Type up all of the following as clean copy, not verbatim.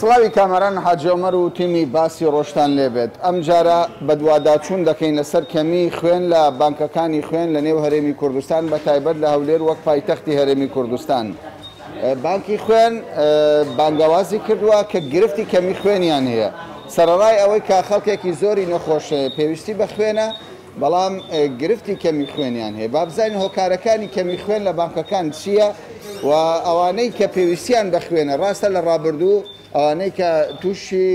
سڵاوی کامەران حاجی عومەر و تیمی باسی ڕۆژتان لێبێت. ئەم جارە بەدواداچوون دەکەین لەسەر کەمی خوێن لە بانکەکانی خوێن لە نێو هەرێمی کوردستان بە تایبەت لە هەولێر وەک پایتەختی هەرێمی کوردستان. بانکی خوێن بانگەوازی کردووە کە گرفتی کەمی خوێنیان هەیە. سەرەڕای ئەوەی کا خەڵکێکی زۆری نەخۆش پێویستی بە خوێنە، بەڵام گرفتی کەمی خوێنیان هەیە. با بزانین هۆکارەکانی کەمی خوێن لە بانکەکان چییە و ئەوانەی کە پێویستیان بە خوێنە. ڕاستە لە ڕابردوو ئەوانەی کە تووشی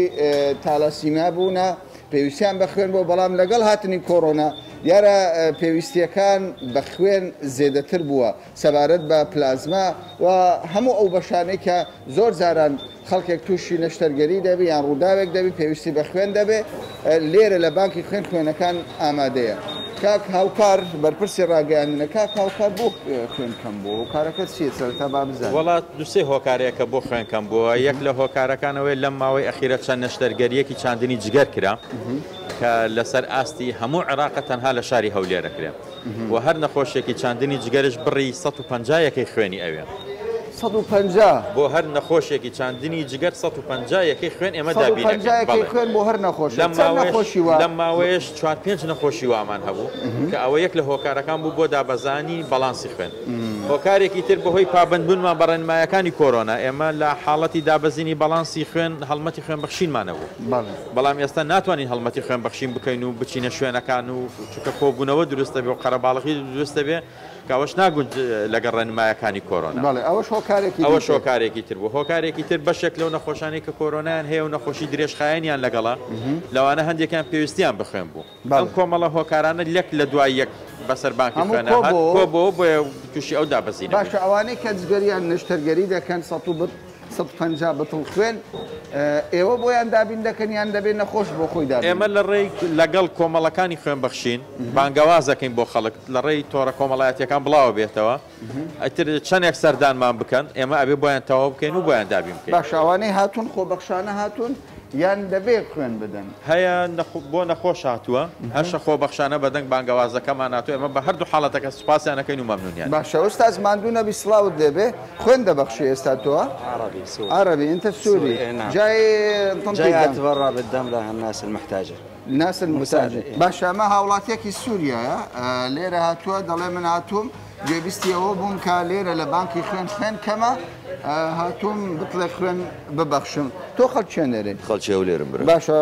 تالاسیمیا بوونە پێویستیان بە خوێن بۆ، بەڵام لەگەڵ هاتنی کۆڕۆنا دیارە پێویستیەکان بە خوێن زێدەتر بووە سەبارەت بە پلازما و هەموو ئەو بەشانەی کە زۆر جاران خەڵکێک تووشی نەشتەرگەری دەبێ یان ڕووداوێک دەبێت پێویستی بە خوێن دەبێت. لێرە لە بانکی خوێنەکان ئامادەیە. کاک هاوکار بەرپرسی ڕاگەیاندنە، کاک هاوکار بۆ خوێن کەم بوو هۆکارەکە چیە سەرەتا با بزانین؟ وڵات دوسێ هۆکارەیەکە بۆ خوێن کەم بووە. یەک لە هۆکارەکانەوەی لەم ماوەی ئەخیرە چەند نەشتەرگەریەکی چاندنی جگەر کرا کە لەسەر ئاستی هەموو عێراق تەنها لە شاری هەولێرە کرێ و هەر نەخۆشیێکی چاندنی جگەرش بڕی 150 خوێنی ئەوێ. 150 بۆ هەر نەخۆشیێکی چاندنی جگەر 150 خوێن ئێمە دابینەکەین خوێن بۆ هەر نەخۆش. لەم ماوەیەش 4-5 نەخۆشی وامان هەبوو کە ئەوە یەک لە هۆکارەکان بوو بۆ دابەزانی بەڵانسی خوێن. هۆکارێکی تر بەهۆی پابندبوونمان بە ڕێنمایەکانی کۆرۆنا ئێمە لە حاڵەتی دابەزینی بەڵانسی خوێن هەڵمەتی خوێن بەخشینمانەوە، بەڵام ئێستا ناتوانین هەڵمەتی خوێن بەخشین بکەین و بچینە شوێنەکان و چونکە کۆبوونەوە دروستە بێ و قەرەباڵغی دروستە بێ کاوەش ناگوند لەگەڵ ڕێنمایەکانی کۆرۆنا. ئەوە هۆکارێکی تر بوو. هۆکارێکی تر بەشێک لەو نەخۆشانی کە کۆرۆنایان هەیە و نەخۆشی درێژخایەنیان لەگەڵا لەوانە هەندێکیان پێویستیان بخوێن بوو. ئەم کۆمەڵە هۆکارانە لەک لە دوای یەک بەسەر بانکی خوێنە کۆبوو بۆ تووشی ئەو دابەزینە. باشە ئەوانەی کە جگەریان نەشتەرگەری دەکەن 150 بەتڵ خوێن ئێوە بۆیان دابین دەکەن یان دەبێت نەخۆش بۆ خۆی دابین؟ ئێمە لە ڕێی لەگەڵ کۆمەڵەکانی خوێن بەخشین بانگەوازەکەین بۆ خەڵک لە ڕێی تۆڕە کۆمەڵایەتیەکان بڵاوە بێتەوە ئەتر چەندێک سەردانمان بکەن ئێمە ئەبێ بۆیان تەواو بکەین و بۆیان دابین بکەین. باش ئەوانەی هاتوون خۆبەخشانە هاتوون یان دەبێت خوێن بدەن؟ هەیە بۆ نەخۆش هاتووە هەشە خۆبەخشانە بەدەنگ بانگەوازەکەمان هاتووە ئێمە بە هەردوو حاڵەتەکە سوپاسیانەکەین و مەمنونیان. باشە ئێستا ماندوو نەبی سڵاوت دەبێ خوێن دەبەخشی ئێستا تۆ؟ عربي انت سوري جاي اتبرع بالدم للناس المحتاجه. الناس المحتاجه. باشا ما هاوڵاتێکی سووریایە لێرە هاتووە دەڵێ من هاتووم گوێبیستیەوە بووم کە لێرە لە بانکی خوێن کەمە هاتووم بڵێ خوێن ببەخشم. تۆ خەڵکیان لێرە؟ خەڵکی هەولێرم برا. باشە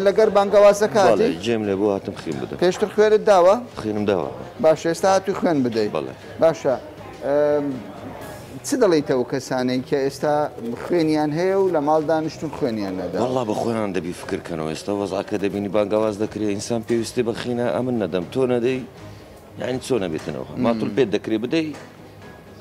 لەگەر بانگەوازەکەتی؟ جێم لێ بۆ هاتم خوێن بدەم. پێشتر خوێنت داوە؟ خوێنم داوە. باشە ئێستا هاتووی خوێن بدەیت؟ باشە چ دەڵێیتەوە کەسانەی کە ئێستا خوێنیان هەیە و لە ماڵ دانیشتون خوێنیان نەدا؟ وەڵڵا بە خۆیان دەبی فکرکەنەوە ئێستا وەزعکە دەبینی بانگەواز دەکرێت ئینسان پێویستی بەخینە ئەمن نەدەم تۆ نەدەی یعنی چۆ نەبێتنەوە ماتڵ پێت دەکرێت بدەی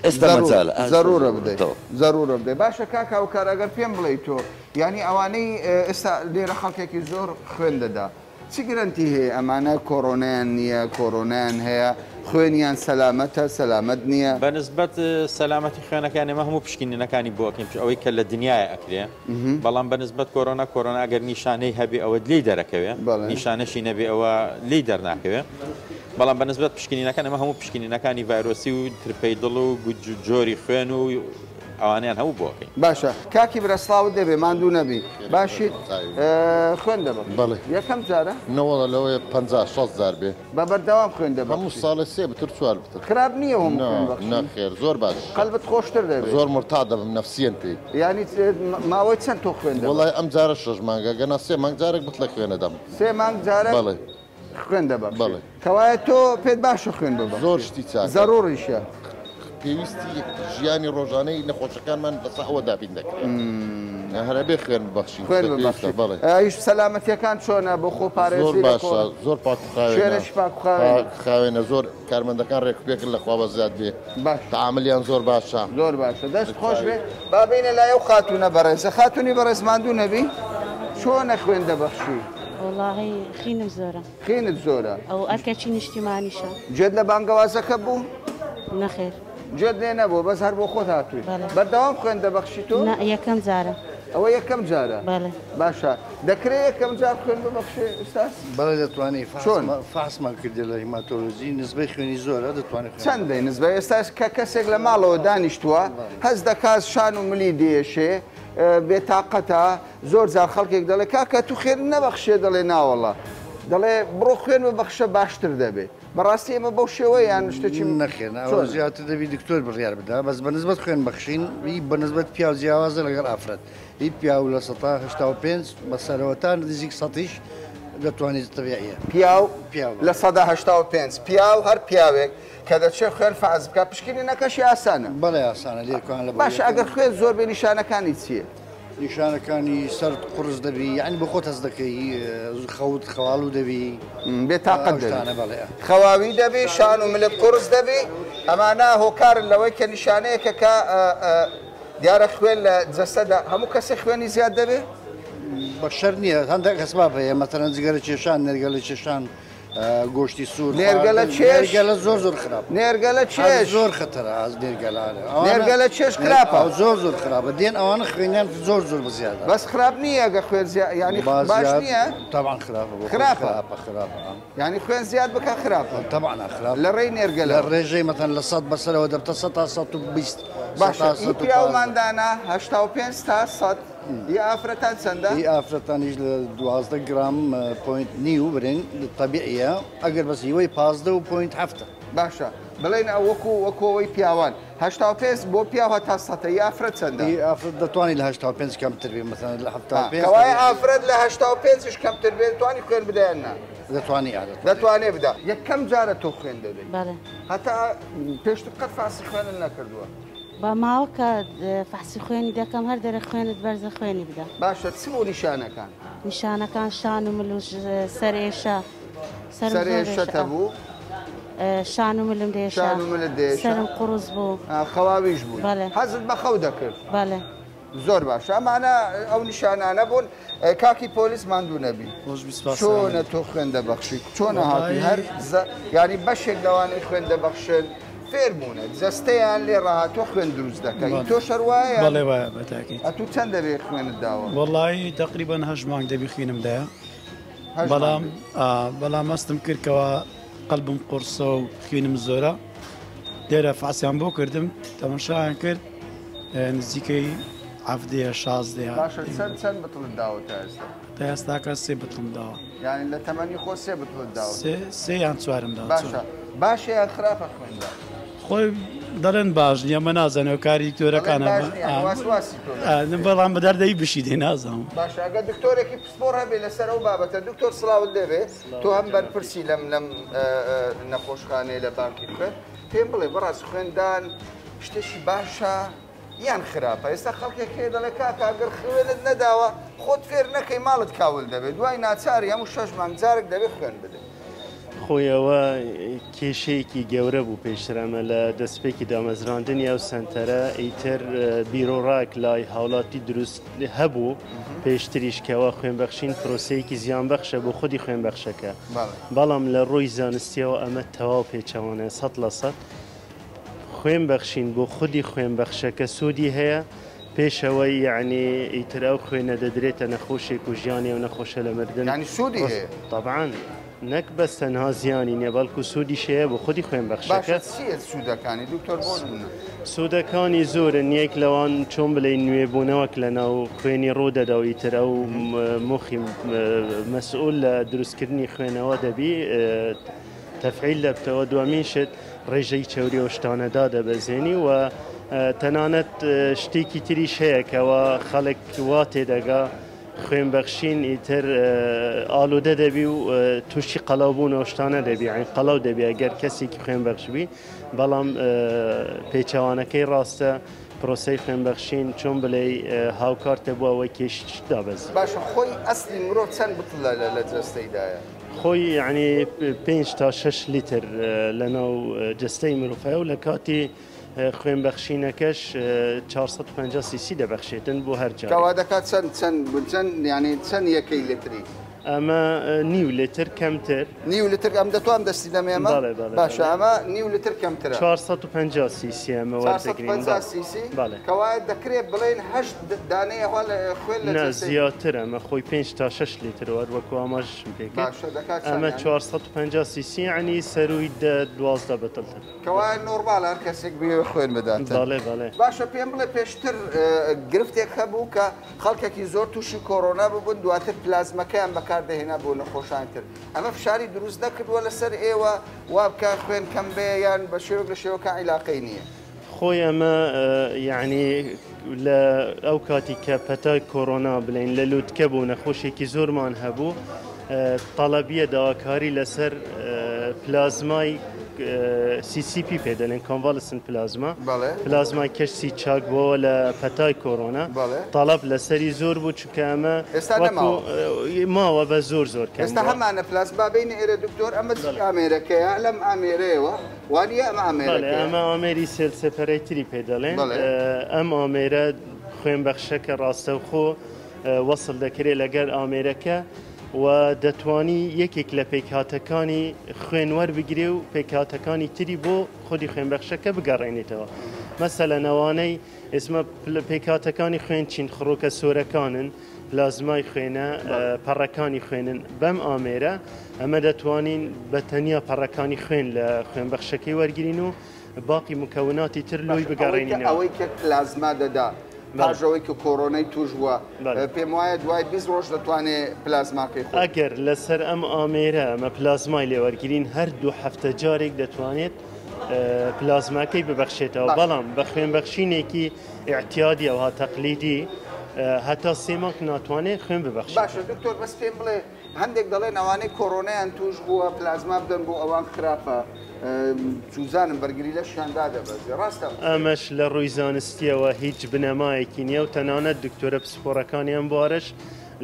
ئێستا مەجالە زەرورە بدەیت زەرورە بدەیت. باشە کاکا و کارەگەر پێم بڵێ تۆ یعنی ئەوانەی ئێستا لێرە خەڵکێکی زۆر خوێن دەدا چی گرنتی هەیە؟ ئەمانە کۆڕۆنیان نییە کۆڕۆنیان هەیە خوێنیان سەلامەتە سەلامەت نییە؟ بەنسبەت سەلامەتی خوێنەکان ئێمە هەموو پشکنینەکانی بۆکەین ئەوەی کە لە دنیاە ئەکرێ بەڵام بەنسبەت کۆرۆنا ئەگەر نیشانەی هەبێ ئەوە لی دەرەکەوێ نیشانەشی نەبێ ئەوە لی دەرناکەوێ بەڵام بەنسبەت پشکنینەکان ئەمە هەموو پشکنینەکانی ڤایرۆسی و ترپەی دڵ و جۆری خوێن و ئەوانیان هەموو بۆکەین. باشە کاکی برەسڵاوت دەبێ ماندوو نەبی باشیت خوێن دەبم بەڵێ یەکەم جارە نەوەڵە لەوەی 50-60 بێ بە بەردەوام خوێن دەبم هەموو ساڵە سێ بتر چوار بتر خراپ نییە هم نەخێر زۆر باش قەلبت خۆشتر دەبێت زۆر مرتا دەبم نەفسیەن پێی ینی ماوەی چەند تۆ خوێن وڵای ئەم جارە 6 مانگە گەنا 3 مانگ جارێک بت لە خوێنە دەم 3 مانگ جارە بەڵێ خوێن دەبم بەڵێ کەوایە تۆ پێت باشە خوێن ببە زۆر شتی چاک زەرۆڕیشە پێویستی ژیانی ڕۆژانەی نەخۆشەکانمان لەسەر ئەوە دابین دەکرێت هەرە بێ خوێن ببەخشین بەڵێ ئەیش سەلامەتیەکان چۆنە بۆ خۆ پارێزی زۆر باشە زۆر پاکخاوێنە زۆر کارمەندەکان ڕێکپێکرد لە خوا بە زیاد بێ تەعاملیان زۆر باشە زۆر باشە دەست خۆش بێ بابینە لایە و خاتونە بەڕێزە خاتونی بەڕێز ماندوو نەبی چۆنە خوێن دەبەخشی؟ والله خینم زۆرە خینت زۆرە ئەو ئەرکەچی نیشتیمانیشە گوێت لە بانگەوازەکە بوو؟ نەخێر جێت لێ نەبوو بەس هەر بۆ خۆت هاتووی بەردەوام خوێن دەبەخشی تۆ یەکەم جارە ئەوە یەکەم جارە باشە دەکرێت یەکەم جار خوێن ببەخشێ ئوستاس بەڵێ دەتوانێت فحسمان کردی لە هیماتۆلۆژی نسبەی خوێنی زۆرە دەتوانێت چەندەی نسبەی ئێستاش کە کەسێک لە ماڵەوە دانیشتووە هەز دەکات شان و ملی دێشێ بێتاقەتە زۆر جار خەڵکێک دەڵێ کاکە تو خوێن نەبەخشێ دەڵێ ناوەڵە دەڵێ بڕۆ خوێن ببەخشە باشتر دەبێت بەڕاستی ئێمە بەو شێوەیان شتێکی نەخێن ئەوە زیاتر دەبی دکتۆر بڕیار بدا بەس بەنسبەت خوێن بەخشین بەنسبەت پیا و جیاوازە لەگەڵ ئافرەت هیچ پیا و لە 1985 بە سەرەوەتان نزیک سەتیش دەتوانێت تەبیعیە لە 1985 پیا و هەر پیاوێک کە دەچێت خوێن فاز بکە پشکنینەکەشی ئاسانە بەڵێ ئاسانە لێکوان لە باش ئەگەر خوێن زۆر بێ نیشانەکانی چییە؟ نیشانەکانی سەر قرس دەبی یعنی بە خۆت هەز دەکەی خەوت خەواڵ و دەبی بێتاقەت خەواوی دەبی شان و ملت قرس دەبی ئەمانە هۆکارن لەوەی کە نیشانەیەکە کە دیارە خوێن لە جەستەدا هەموو کەسێک خوێنی زیاد دەبێت؟ بە شەر نییە هەندێک ئەسباب هەیە مەتەرەن جگەرە کێشان نێرگە لە کێشان گۆشتی سوور نێرگە لە چێش لە زۆر خراپ نێرگە لە چێش زۆر خەتەرە ئاز نێرگەلانە نێرگە لە چێش خراپە زۆر خراپە دێن ئەوانە خوێنیان زۆر بزیادە بەس خراپ نییە ئەگە خوێن ینی باش نییە تاوان خراپە ینی خوێن زیاد بکە خراپە تاوان خراپ لە ڕێی نێرگە لە ڕێژەی مەتەن لە 100 بەسەرەوە دەبتە 100 تا 120 باشە پیاوماندانە 85 تا 100 ئافرەتان چەندە؟ ئافرەتانیش لە 12 گرام پوینت نیو برین طبیعیە ئەگەر بەس هیوەی 15 و پوینت هەفتە باشە بڵێن وەکۆەوەی پیاوان 85 بۆ پیاوە تا سەتە ئافرەت چەندە؟ ئافرەت دەتوانانی لە 85 کەمتر بێ مەسەن لە 75 کەوای ئافرەت لە 85 کەمتر بێت توانی خوێن بدەیاننا دەتوانێ بدا یەکەم جارە تۆ خوێن دەبێت هەتا پێشتر قەت فاسی خوێنن نەکردووە با ماوە کە فەحسی خوێنی دەکەم هەر دەرە خوێنت بەرزە خوێنی بدە باشە چ بۆ نیشانەکان؟ نیشانەکان شان و مل و سەرێشە سەرێشەتە بوو شان و ملم دێشە سەرم قوڕز بوو خەواویش بوو حەزت بە خەو دەکرد زۆر باشە ئەمانە ئەو نیشانانە بوون کاکی پۆلیس ماندوو نەبی چۆنە تۆ خوێن دەبەخشی چۆنە هاتی هەر ینی بەشێک لەوانەی خوێن دەبەخشن فێربوونە جەستەیان لێ ڕاهاتۆ خوێن دروست دەکەی تۆ شەروایە بەڵێ وایە بەتاکی ئەتوو چەند دەبێت خوێنت داوە وەڵی تقریبان 8 مانگ دەبی خوێنمدایە بەڵام مەستم کردکەوە قەلبم قورسە و خوێنم زۆرە لێرە فاسیان بۆ کردم تەماشایان کرد نزیکەی هەفتەیە 16 چەند بتڵت داوە تا ئێستاکە 3 بتڵم داوە یعنی لە تەمەنی خۆ 3 بتڵت داوە 3 یان 4 داوە باشە یان خراپە خوێندا خۆی دەڵێن باش نیە مە نازانەوە کاری دکتۆرەکانە بەڵام بەدەردەی بشیدێ نازانم باشە ئەگە دکتۆرێکی پسپۆر هەبێ لەسەر ئەو بابەتە دکتۆر سڵاوت دەبێت تۆ هەم بەرپرسی لەم نەخۆشخانەیە لە بانکی خوێن پێم بڵێ بەڕاست خوێندان شتێکی باشە یان خراپە ئێستا خەڵکێک هەیە دەڵێ کاکە ئەگەر خوێنت نەداوە خۆت فێر نەکەی ماڵت کاول دەبێت دوای ناچاری هەموو 6 مانگ جارێک دەبێت خوێن بدەیت خۆیەوە کێشەیەکی گەورە بوو پێشترەمە لە دەستپێکی دامەزراندنی ئەو سنتەرە ئیتر بیرۆڕاک لای هاوڵاتی دروست هەبوو پێشتریش کەەوە خوێنبەخشین پرۆسەیەکی زیانبەخشە بۆ خودی خوێنبەخشەکە بەڵام لە ڕۆی زانستیەوە ئەمە تەواو پێچەوانە 100% خوێنبەخشین بۆ خودی خوێنبەخشەکە سوودی هەیە پێشەوەی یعنی ئیتر ئەو خوێنە دەدرێتە نەخۆشێک و ژیانی و نەخۆشە لە مردن ینی سوودی هەیە طبعاً نەک بەس تەنها زیانی نیە بەڵکو سوودی شەیە بۆ خودی خوێنبەخشەکە سوودەکانی دکتۆر بۆ سوودەکانی زۆرن یەک لەوان چۆن بڵێ نوێبوونەوەک لە ناو خوێنی ڕوودەدا و ئیتر ئەو مخی مەسئول لە دروستکردنی خوێنەوە دەبی تەفعیل دەبتەوە دوامین شت ڕێژەی چەوری و شتانەدا دەبەزێنی و تەنانەت شتێکی تریش هەیە کەەوە خەڵک وا تێدەگا خوێنبەخشین ئیتر ئالوودە دەبی و تووشی قەڵاوبوونەوە شتانە دەبی عین قەڵاو دەبی ئەگەر کەسێکی خوێنبەخشبی بەڵام پێچەوانەکەی ڕاستە پرۆسەی خوێنبەخشین چۆن بڵێ هاوکارتە بوو ئەوەی کێشت دابەز باشە خۆی ئەسلی مرۆڤ چەند بتڵە لە جەستەیدایە خۆی یعنی 5 تا 6 لیتر لەناو جەستەی مرۆڤە و لە کاتی خوێنبەخشینەکەش 450 سیسی دەبەخشێتن بۆ هەر جار کەوا دەکات چەند ینی چەند یەکەی لتری ئەمە نیو لتر کەمتر نیو لتر ئەم دەتوان دەستی دەمێمە باشە ئەمە نیو لتر کەمترە 450 سیسی ئەمە وەردەگرین کەوایە دەکرێت بڵێن هەشت دانەیە خوێن لە زیاتر ئەمە خۆی 5 تا 6 لیتر وەکو ئاماژ پێکرد ئەمە 450 سیسی عنی سەروی 12 بەتڵتر کەوایە نۆرمال هەر کەسێک بێ خوێن بدات باشە پێم بڵێ پێشتر گرفتێک هەبوو کە خەڵکێکی زۆر تووشی کۆرۆنا ببوون دواتر پلازمەکەیان بەکاردەهێنا بۆ نەخۆشانتر ئەمە فشاری دروست نەکردووە لەسەر ئێوە وا بکە خوێن کەم بێ یان بە شێوەک لە شێوەکە عیلاقەی نییە خۆی ئەمە یعنی لە ئەو کاتی کە پەتای کۆرۆنا بڵێن لە لووتکە بوو نەخۆشێکی زۆرمان هەبوو تەڵەبیە داواکاری لەسەر پلازمای CCP پێدەڵێن کۆنڤالسنت پلازما پلازمای کەشتی چاک بۆ لە پەتای کۆرۆنا تەڵەب لەسەری زۆر بوو چکە ئەمە ماوە بە زۆر ئێستا هەمانە پلازما بینی ئێرە دکتۆر ئەمە ئامێرەکەیە لەم ئامێرەیەوە وانە ئەمە ئامێری سێل سەپەرەیتری پێدەڵێن ئەم ئامێرە خوێنبەخشەکە ڕاستەوخۆ وەسڵ دەکرێت لەگەر ئامێرەکە و دەتوانی یەکێک لە پێکهاتەکانی خوێنوەر بگرێ و پێکهاتەکانی تری بۆ خودی خوێنبەخشەکە بگەڕێنێتەوە مەسەلە نەوانەی ئێسمە پێکهاتەکانی خوێن چین خڕۆکە سۆرەکانن پلازمای خوێنە پەڕەکانی خوێنن بەم ئامێرە ئەمە دەتوانین بە تەنیا پەڕەکانی خوێن لە خوێنبەخشەکەی وەرگین و باقی مکەوناتی تر لۆی بگەڕێنینەوە ئەوەی کە پلازما دەدا پاژەوەی کە کۆرۆنای توش بووە پێم وایە دوای 20 ڕۆژ دەتوانێت پلازماکەی خۆ ئەگەر لەسەر ئەم ئامێرە ئەمە پلازمای لێوەرگرین هەردوو هەفتە جارێک دەتوانێت پلازماکەی ببەخشێتەوە بەڵام بە خوێنبەخشینێکی ئاحتیادی ئەوها تەقلیدی هەتا سێ مانگ ناتوانێت خوێن ببەخشێت باشە دکتۆر بەس پێم بڵێ هەندێک دەڵێن ئەوانەی کۆرۆنایان توش بووە پلازما بدەن بۆ ئەوان خراپە سوزانم بەرگری لە شاندا دەبەزێ ڕاستە ئەمەش لە ڕووی زانستیەوە هیچ بنەمایەکی نییە و تەنانەت دکتۆرە پسپۆڕەکانیان بوارش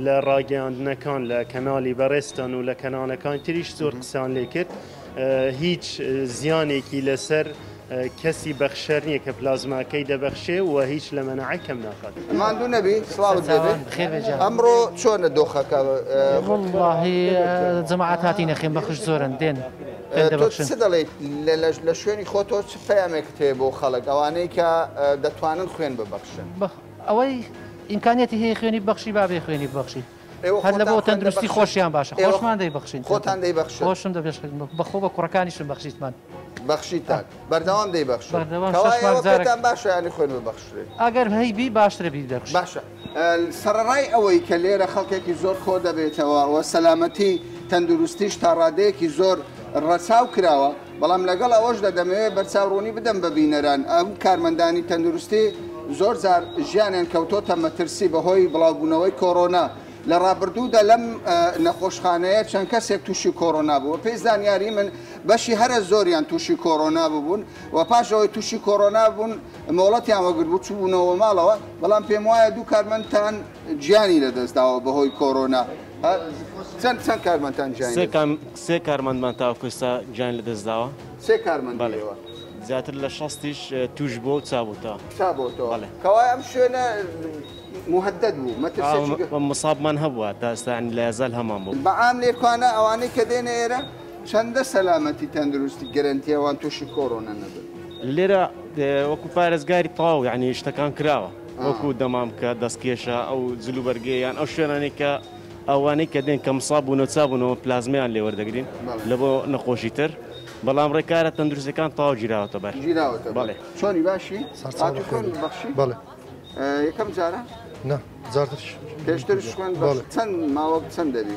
لە ڕاگەاندنەکان لە کەناڵی بەڕێستان و لە کەناڵەکان تریش زۆر قسان لێ کرد هیچ زیانێکی لەسەر کەسی بەخشەر نییە کە پلازماکەی دەبەخشێ و هیچ لە مەنەعی کەم ناکات ماندوو نەبی سڵاوت دەبێت ئەمڕۆ چۆنە دۆخەکە واللهی جەماعەت هاتی نەخێن بەخش زۆرن دێن چ دەڵێیت لە شوێنی خۆتۆ چ پەیامێک تێ بۆ خەڵک ئەوانەی کە دەتوانن خوێن ببەخشن ئەوەی ئیمکانیەتی هەیە خوێنی بەخشی بابێ خوێنی بەخشی هەر لە بۆ تەندروستی خۆشیان باشە خۆشمان دەیبەخشین خۆتان دەیبەخشن خۆشم دەبێت بەخۆ بە کوڕەکانیشم بەخشیتمان بەخشیتان بەردەوام دەیبەخشن پێتان باشە ینی خوێن ببەخشرێت ئەگەر هەیبی باشترە بی دەخش باشە سەرڕای ئەوەی کە لێرە خەڵکێکی زۆر کۆ دەبێتەوە و سەلامەتی تەندروستیش تا ڕادەیەکی زۆر ڕەچاو کراوە بەڵام لەگەڵ ئەوەشدا دەمەوێت بەرچاوڕوونی بدەم بە بینەران ئەم کارمەندانی تەندروستی زۆر جار ژیانیان کەوتۆتە مەترسی بەهۆی بڵاوبوونەوەی کۆرۆنا لە ڕابردوودا لەم نەخۆشخانەیە چەند کەسێک تووشی کۆرۆنا بووە پێی زانیاری من بەشی هەرە زۆریان تووشی کۆرۆنا ببوون و پاشەوەی تووشی کۆرۆنا بوون مۆڵەتیان وەگرت بوو چوونەوە ماڵەوە بەڵام پێم وایە دوو کارمەندتان گیانی لەدەستداوە بەهۆی کۆرۆنا چەند کارمەندتان گیانی سێ کارمەندمان تاوکوستا گیان لەدەستداوە سێ کارمەندەوە زیاتر لە 60 توش بۆ چابووتەوە کەوای ئەم شوێنە مهدد بوو مصابمان هەبووە تا ئێستانی لە یازال هەمان بوو بەعام لێکوانە ئەوانەی کە دێنە ئێرە چەندە سەلامەتی تەندروستی گەرنتیەوان تووشی کۆرۆنا نەبن لێرە وەکو پارێزگاری تەواو یعنی شتەکان کراوە وەکو دەمامکە دەستکێشە ئەو جلوبەرگەیان ئەو شوێنانی کە ئەوانەی کە دێن کە مصاب بوون و چابوونەوە پلازمیان لێ وەردەگرین لە بۆ نەخۆشی تر بەڵام ڕێکارە تەندروستەکان تەواو گیراوەتە بەر بەڵێ چۆنی باشی بەخشی بەڵێ یەکەم جارە نه زارتش پێشتر خوێن چەند ماوە چەند دەبی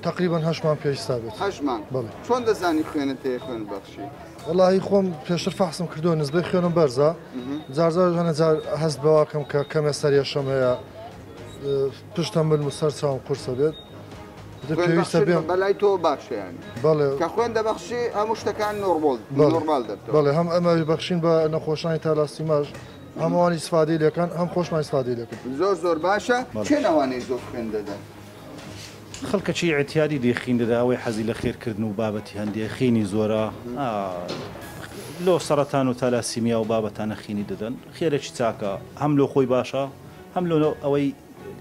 تقریبا 8 مانگ پێشتا بێت 8 مانگ چۆن دەزانی خوێنت هەیە خوێن بەخشی والله خۆم پێشتر فەحسم کردو نسبەی خوێنم بەرزە جارجار هەست بەواکەم کە کەمێ سەریەشەم هەیە پشتم بن و سەر چاوم قورسە بێت پێویستە بێم بەلای تۆ باشیانی کە خوێن دەبەخشی هەموو شتەکان نۆرمال دەبێت بەڵێ هەم ئەمە بەخشین بە نەخۆشانی تالاسیماژ هەمووانی استفادەی لەکەن هەم خۆشمان استفادەی لەکەن زۆر باشە چێ نەوانەی زۆر خوێن دەدەن خەڵکەچی ئەتیادی دەخین دەدا ئەوەی حەزی لە خێرکردن و بابەتی هەندێک خینی زۆرە لۆ سەرەتان و تالاسیمیا و بابەتانە خینی دەدەن خێرەی چاکە هەم لۆ خۆی باشە هەم لۆ ئەوەی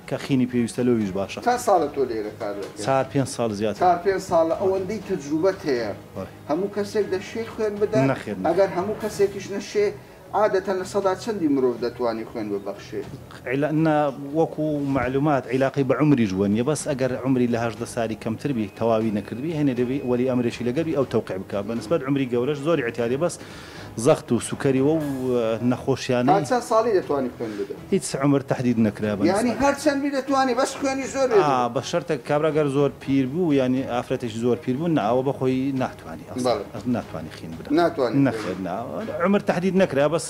کە خینی پێویستە لەویش باشە. تا ساڵە تۆ لێرە کار دەکەیت؟ 4-5 ساڵ زیاتر. 4-5 ساڵە ئەوەندەی تەجروبەت هەیە هەموو کەسێک دەشێ خوێن بدات؟ نەخێر. ئەگەر هەموو کەسێکیش نەشێ عادەتەن لە سەدا چەندی مرۆڤ دەتوانانی خوێن ببەخشێت؟ وەکو معلومات عیلاقی بە عمری ژوە نیە، بەس ئەگەر عمری لە 18 ساڵی کەمتر بی تەواوی نەکردبی هێنێ دەبێ وەلی ئەمرێکی لەگەری ئەو تەوقیع بکات. بەنسبەت عمری گەورەش زۆری احتیاطی بەس زەخت و سوکەریەوە و نەخۆشیانەی چەند ساڵی دەتوانی خوێن بدەیت؟ هیچ عمر تهدید نەکرا. یعنی هەر چەندی دەتوانی بەس خوێنی زۆر بە شەرتە کابراگەر زۆر پیر بوو ینی ئافرەتێکی زۆر پیر بوو ناوە بەخۆی ناتوانانی ناتوانانی خین بدە نەخێر عمر تهدید نەکرا بەس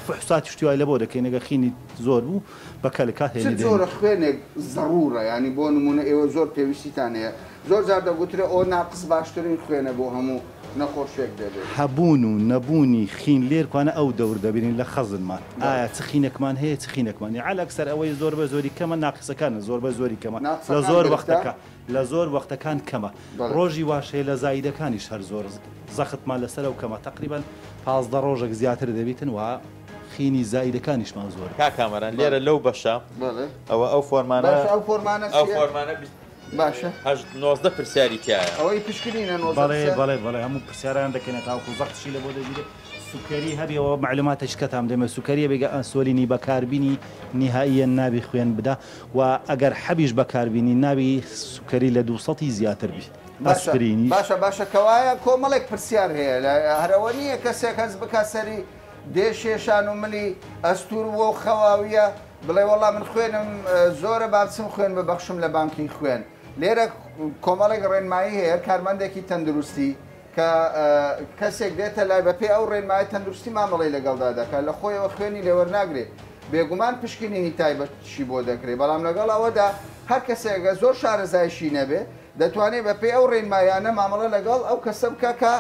فحوساتی شتیوای لە بۆ دەکەین ئەگە خینی زۆر بوو بەکە لە کات هێنی زۆرە خوێنێک ضرورە ینی بۆ نمونە ئێوە زۆر پێویستیتان هەیە زۆر جار دەگوترێ ئەو ناقص باشترین خوێنە بۆ هەموو نەخۆشێک دەبێت هەبوون و نەبوونی خین لێرکوانە ئەو دەور دەبینین لە خەزنمان ئایا چ خینێکمان هەیە چ خینێکمانی عەلەکسەر ئەوەی زۆر بە زۆری کەمە ناقصەکانە زۆر بە زۆری کەمە لە زۆر وەختەکە لە زۆر وەختەکان کەمە ڕۆژی واشەیە لە زایدەکانیش هەر زۆر زەختمان لەسەر ئەو کەمە تقریبان 15 ڕۆژێک زیاتر دەبێتن و خینی زایدەکانیشمان زۆر کاکامەران لێرە لەو بەشە ئەوە ئەو فۆرمانە باشە 19 پرسیاری تایە ئەوەی پشکنینە بەڵێ هەموو پرسیاران دەکەنێت تاوکو زەختشی لە بۆ دەگیرێت سوکەری هەبیەوە معلوماتش کەتام دەمە سوکەریە بێگە ئەسۆلینی بەکاربینی نهائیە نابی خوێن بدا و ئەگەر حەبیش بەکاربینی نابی سوکەری لە 200 زیاتر بی ئەسپرینی باشە کەوایە کۆمەڵێک پرسیار هەیە لە هەرەوە نییە کەسێک هەز بکە سەری دێشێشان و ملی ئەستور بۆ خەواویە بڵێ وەڵام من خوێنم زۆرە بابچم خوێن ببەخشم لە بانکی خوێن لێرە کۆمەڵێک ڕێنمایی هەیە کارمەندێکی تەندروستی کە کەسێک دێتە لای بەپێ ئەو ڕێنمای تەندروستی مامەڵی لەگەڵدا دەکات لە خۆیەوە خوێنی لێوەرناگرێت بێگومان پشکنینی تایبەتشی بۆ دەکرێت بەڵام لەگەڵ ئەوەدا هەر کەسێکە زۆر شارەزایشی نەبێ دەتوانێت بەپێ ئەو ڕێنمایانە مامەڵە لەگەڵ ئەو کەسە بکە کە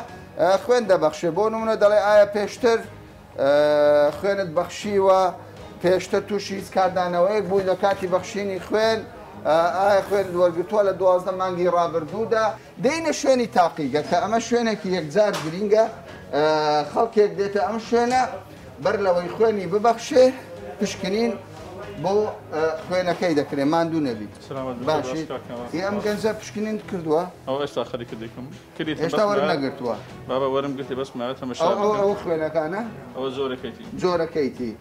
خوێن دەبەخشێ بۆ نمونە دەڵێ ئایا پێشتر خوێنت بەخشیوە پێشتر تووشی هیچ کاردانەوەیەک بووی لە کاتی بەخشینی خوێن ئایا خوێن وەرگتووە لە 12 مانگی ڕابردوودا دەینە شوێنی تاقیگە کە ئەمە شوێنێکی یەکجار گرینگە خەڵکێک دێتە ئەم شوێنە بەر لەوەی خوێنی ببەخشێ پشکنین بۆ خوێنەکەی دەکرێت ماندوو نەبی باشی ئەم گەنجە پشکنین کردووە ئەو ئێستا خەریکە دەکەم ئێستا وەرم نەگرتووە بابا وەرم گرتی بەس ماوە تەمەشا ئەو خوێنەکانە ئەوە زۆرەکەیتی زۆرەکەیتی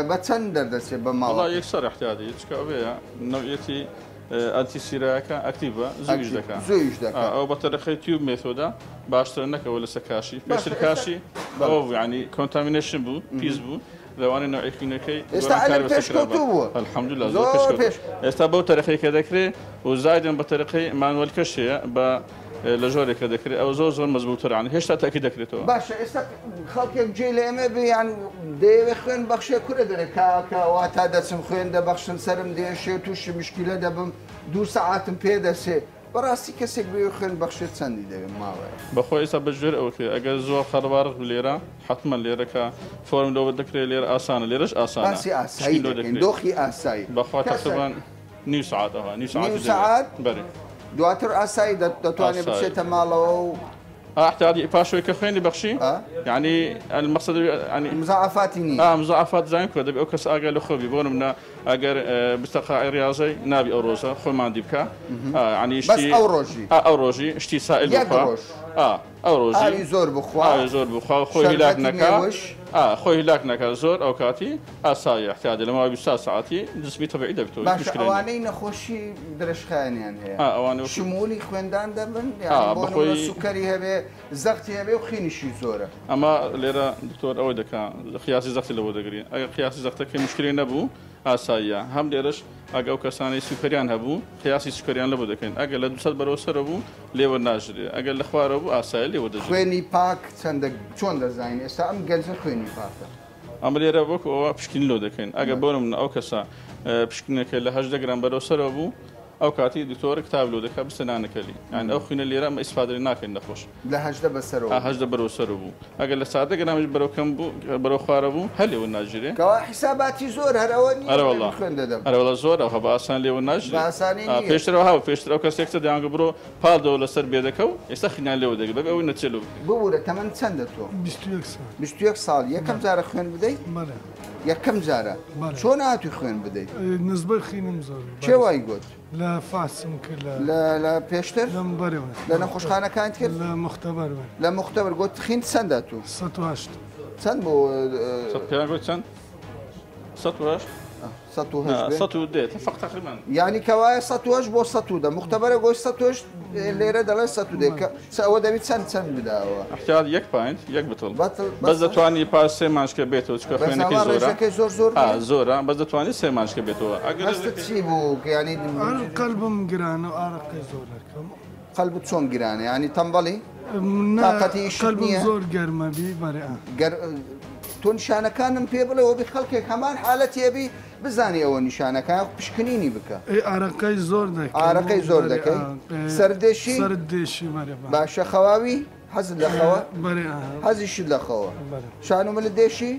بە چەند دەردەچێت بە ماڵ یەکسەر احتیاطی چکە ئەوەیە نەوعەتی ئەنتی سیراکە ئەکتیڤە زوویش دەکات زوویش دەکات ئەو بە تەرەخی تیوب مێتۆدا باشتر نەکەوە لەسەر کاشی پێشتر کاشی ئەو ینی کۆنتامینێشن بوو پیس بوو لەوانەیە نوعیکینەکەی الحەمدوللا زۆر پێش ئێستا بەو تەرەخی کە دەکرێت و زایدن بە تەرەقی مانوەلکەشەیە بە لە ژۆرێکە دەکرێت ئەو زۆر مەزبووترانی هێشتا تاکی دەکرێتەوە باشە ئێستا خەڵکێک جێ لە ئێمە بیان دەیەوێت خوێن بەخشێ کورە دەرێکاکەوا تا دەچم خوێن دەبەخشن سرم دێشێ تووشی مشکیلە دەبم 2 ساعتم پێ دەسێ بەڕاستی کەسێک بێ خوێن بەخشێت چەندی دەوێت ماوەیە بەخۆی ئێستا بەژێر ئەوکێ ئەگەر زۆر خەڵبار لێرە حتمما لێرەکە فۆرم لەوە دەکرێت لێرە ئاسانە لێرەش ئاسانە دۆخی ئاسایی بەخوا تقریبان نیو ساعتەوە نیو ساعت بەێ دواتر ئاسایی دەتوانێت بچێتە ماڵەوە و احتیاطی پاشوی که خوێنی بەخشی یعنی المقصد ینی مزعفاتی نییە مزعفات زین کۆ دەبێت ئەو کەس ئاگای لە خۆبی بۆ منە ئەگەر بستەقای ریاضەی نابی ئەو ڕۆژە خۆمان دی بکە ینی ئەو ڕۆژی شتی سائل ئەو ڕۆژی زۆر بخوا زۆر بخوا خۆی هیلاک نەکە خۆی هیلاک نەکە زۆر ئەو کاتی ئاسایی احتیاطی لە ماوەی 20 ساعتی جسمی تەبیعی دەبێتەوە باش ئەوانەی نەخۆشی درێژخایانیان هەیە شمولی خوێندان دەبن بۆ سوکەری هەبێ زەختی هەبێ و خینیشی زۆرە ئەمە لێرە دکتۆر ئەوەی دەکا قیاسی زەختی لەبۆ دەگرین ئەگەر قیاسی زەختەکەی مشکلی نەبوو ئاساییە هەم لێرەش ئەگە ئەو کەسانی سوکەریان هەبوو قیاسی سوکەریان لەبۆ دەکەین ئەگەر لە 200 بەرەوە سەرە بوو لێوە ناژرێ ئەگەر لە خوارەوە بوو ئاسایی لێوە دەژێت خوێنی پاک چەندە چۆن دەزانین ئێستا ئەم گەنجە خوێنی پاکە ئەمە لێرە وەکو ئەوە پشکنی لۆ دەکەین ئەگە بۆ من ئەو کەسە پشکنەکە لە 18 گرام بەرەو سەرەوە بوو ئەو کاتی دکتۆر کتاب لۆ دەکات بستەنانەکەلی یان ئەو خوێنە لێرە ئەمە ئیسفادەی ناکەین نەخۆش لە هەژدە بەسەرەوە هەژدە بەرەو سەر بوو ئەگەر لە سادە گەرامش بەرەو کەم بوو بەرەو خوارە بوو هەر لێوە ناژرێ کەوا حیساباتی زۆر هەرەوە ئەرەوەڵا خوێن دەدەم ئەرەوەڵا زۆر ئەو بە ئاسان لێوە ناژرێ باسانی نییە پێشترەوە هاو پێشتر ئەو کەسێکتە دەیانگە بڕۆ پاڵدەوە لەسەر بێدەکە و ئێستا خینان لێوە دەگرێت بەبێ ئەوی نەچێلو ببوورە تەمەن چەندە تۆ 21 ساڵ یەکەم جارە خوێن بدەیت یەکەم جارە چۆن هاتووی خوێن بدەیت نزبەر خینم زۆر چێ وای گوت لە فاسم کرد لە پێشتر لە نەخۆشخانەکان کرد لە مختبەر لە مختبەر گوت خین چەندە تو 108 چەند بۆ چەند 108 فقط تقريبا يعني كواي 108 بو 100 ده مختبره گوش 108 ليره دلار 100 سو دبي چند بداوا احتياط 1 بوينت 1 بطل بس دتواني باس 3 مانش كبيتو چكو خوينك زورا زورا بس دتواني 3 مانش كبيتو اگر بس تسيبو يعني قلبم قران وارق زور قلبه شلون قران يعني تنبلي طاقتي قلبم زور قرمه بي برئه تۆ نیشانەکانم پێ بڵێەوە بی خەڵکێک هەمان حالەتی ئەبی بزانی ئەوە نیشانەکان پشکنینی بکە ئارەکەی زۆر ئارەکەی زۆر دەکەی سەردێشی سەردێشی باشە خەواوی حەزت لە خەوە حەزیشت لە خەوە شانومە لە دێشی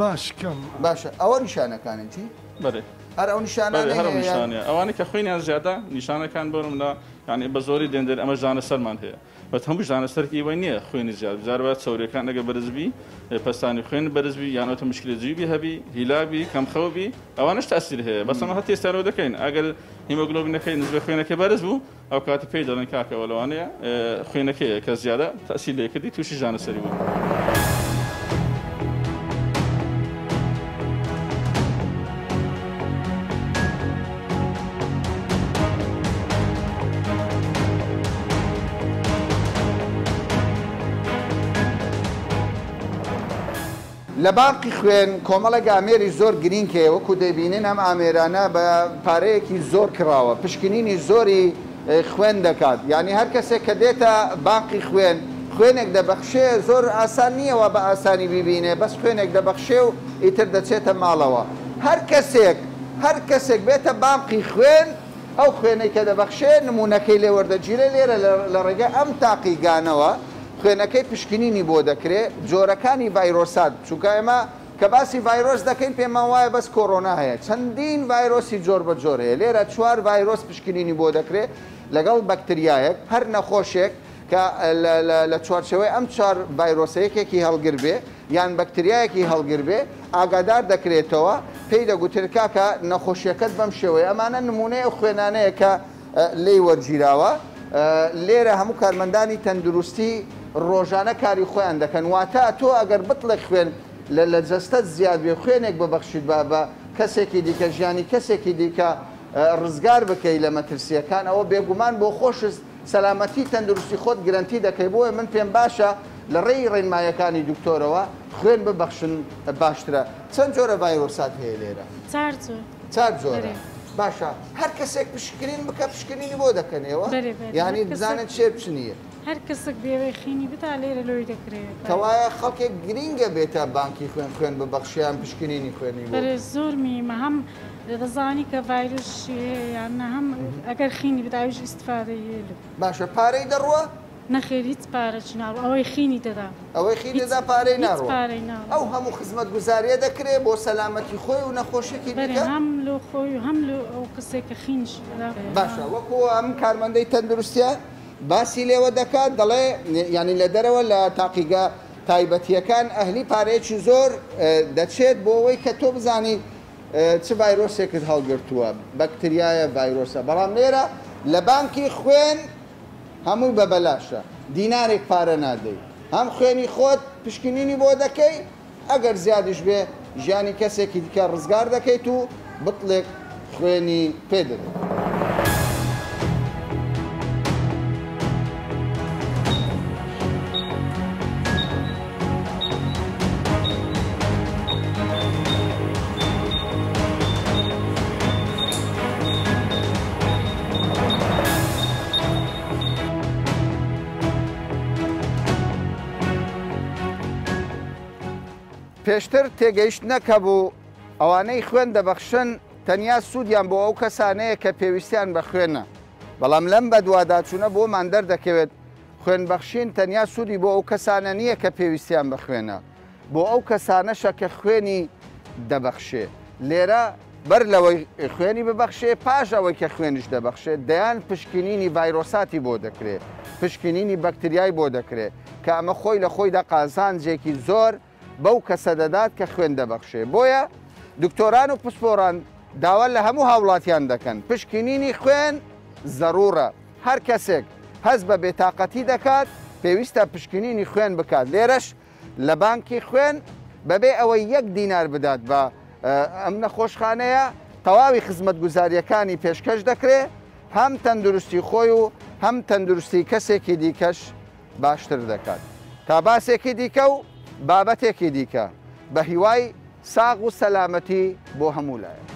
باش کەم باشە ئەوە نیشانەکانێتی بەێ هەر ئەو نیشانە ئەوانە کە خوێنیان زیادە نیشانەکان بۆرمدا یعنی بە زۆری دێندر ئەمە ژانە سەرمان هەیە بەت هەموو ژانە سەرکی وە نییە خوێنی زیاد بجاربات چاوریەکان ئەگە بەرزبی پەستانی خوێن بەرزبی یانەوە مشکلی جویبی هەبی هیلابی کەمخەوبی ئەوانش تاسیر هەیە بەسەمە هە تێستانەوە دەکەین ئەگەر هیمۆگلۆبینەکەی نزبە خوێنەکە بەرز بوو ئەو کاتی پێی دەڵێن کاکەوە لەوانەیە خوێنەکەیە کە زیادە تاسیر لێ کردی تووشی ژانە سەری بوو. لە باقی خوێن کۆمەڵە ئامێری زۆر گرینگکێ وەکو دەبینین ئەم ئامێرانە بە پارەیەکی زۆر کراوە پشکنینی زۆری خوێن دەکات یعنی هەر کەسێک کە دێتە باقی خوێنێک دەبەخشێ زۆر ئاسان نییەوە بە ئاسانی ببینێ بەس خوێنێک دەبەخشێ و ئیتر دەچێتە ماڵەوە هەر کەسێک بێتە باقی خوێن ئەو خوێنەی کە دەبەخشێ نمونونەکەی لێ وەردەگیرێ لێرە لە ڕێگە ئەم تاقیگانەوە خوێنەکەی پشکنینی بۆ دەکرێت جۆرەکانی ڤایرۆسات چونکە ئێمە کە باسی ڤایرۆس دەکەین پێمان وایە بەس کۆڕۆنا هەیە چەندین ڤایرۆسی جۆر بە جۆرەیە لێرە 4 ڤایرۆس پشکنینی بۆ دەکرێت لەگەڵ بەکتریایەک هەر نەخۆشێک کە لە چوارچەوەی ئەم 4 ڤایرۆسەیەکێکی هەڵگر بێ یان بەکتریایەکی هەڵگر بێ ئاگادار دەکرێتەوە پێی دەگوترکا کە نەخۆشیەکەت بەم شێوەیە ئەمانە نمونەیە خوێنانەیە کە لی وەرگیراوە لێرە هەموو کارمەندانی تەندروستی ڕۆژانە کاری خۆیان دەکەن واتە تۆ ئەگەر بتڵێک خوێن لە جەستەت زیاد بێ خوێنێک ببەخشیت بە کەسێکی دیکە ژیانی کەسێکی دیکە ڕزگار بکەی لە مەترسیەکان ئەوە بێگومان بۆ خۆشت سەلامەتی تەندروستی خۆت گرنتی دەکەی بۆیە من پێم باشە لە ڕێی ڕێنمایەکانی دکتۆرەوە خوێن ببەخشن باشترە چەند جۆرە ڤایرۆسات هەیە لێرە 4 جۆرە باشە هەر کەسێک پشکنین بکە پشکنینی بۆ دەکەنەوە یعنی بزانێت چێ بچنیە هەر کەسێک بێوەی خینی بتا لێرە لۆی دەکرێت کەوایە خەڵکێک گرینگە بێتە بانکی خوێن ببەخشیان پشکنینی خوێنی زۆر میمە هەم دەزانی کە ڤایرۆسی یانە هەم ئەگەر خینی بداویش ئیسفادەی باشە پارەی دەڕوە نەخێر هیچ پارەچ ناڕ ئەوەی خینی دەدا ئەوەی خینی دەدا پارەی ناڕوە ئەو هەموو خزمەت گوزاریە دەکرێت بۆ سەلامەتی خۆی و نەخۆشێکی هەم لۆ خۆی و هەم لە ئەو کەسێکە خینش باشە وەکو ئەم کارمەندەی تەندروستیە باسی لێوە دەکات دەڵێ ینی لە دەرەوە لە تاقیگا تایبەتیەکان ئەهلی پارەیەکی زۆر دەچێت بۆ ئەوەی کە تۆ بزانی چ ڤایرۆسێکت هەڵگرتووە بەکتریایە ڤایرۆسە بەڵام لێرە لە بانکی خوێن هەمووی بە بەلاشە دینارێک پارە نادەی هەم خوێنی خۆت پشکنینی بۆ دەکەی ئەگەر زیادش بێ ژیانی کەسێکی دیکە ڕزگار دەکەیت و بتڵێک خوێنی پێدەدەیت. پێشتر تێگەیشت نەکەبوو ئەوانەی خوێن دەبەخشن تەنیا سوودیان بۆ ئەو کەسانەیە کە پێویستیان بە خوێنە بەڵام لەم بە دوواداچوونە بۆمان دەردەکەوێت خوێنبەخشین تەنیا سوودی بۆ ئەو کەسانە نییە کە پێویستیان بە خوێنە بۆ ئەو کەسانەشە کە خوێنی دەبەخشێ لێرە بەر لەوەی خوێنی ببەخشێ پاش ئەوەی کە خوێنش دەبەخشێت دەیان پشکنینی ڤایرۆساتی بۆ دەکرێت پشکنینی بەکتریای بۆ دەکرێت کە ئەمە خۆی لە خۆیدا قازانجێکی زۆر بەو کەسە دەدات کە خوێن دەبەخشێ بۆیە دکتۆران و پسپۆران داوا لە هەموو هاوڵاتیان دەکەن پشکنینی خوێن ضرورە هەر کەسێک هەست بە بێتاقەتی دەکات پێویستە پشکنینی خوێن بکات لێرەش لە بانکی خوێن بەبێ ئەوەی 1 دینار بدات بە ئەم نەخۆشخانەیە تەواوی خزمەت گوزاریەکانی پێشکەش دەکرێت هەم تەندروستی خۆی و هەم تەندروستی کەسێکی دیکەش باشتر دەکات تا باسێکی دیکە و بابەتێکی دیکە بە هیوای ساغ و سەلامەتی بۆ هەموو لایە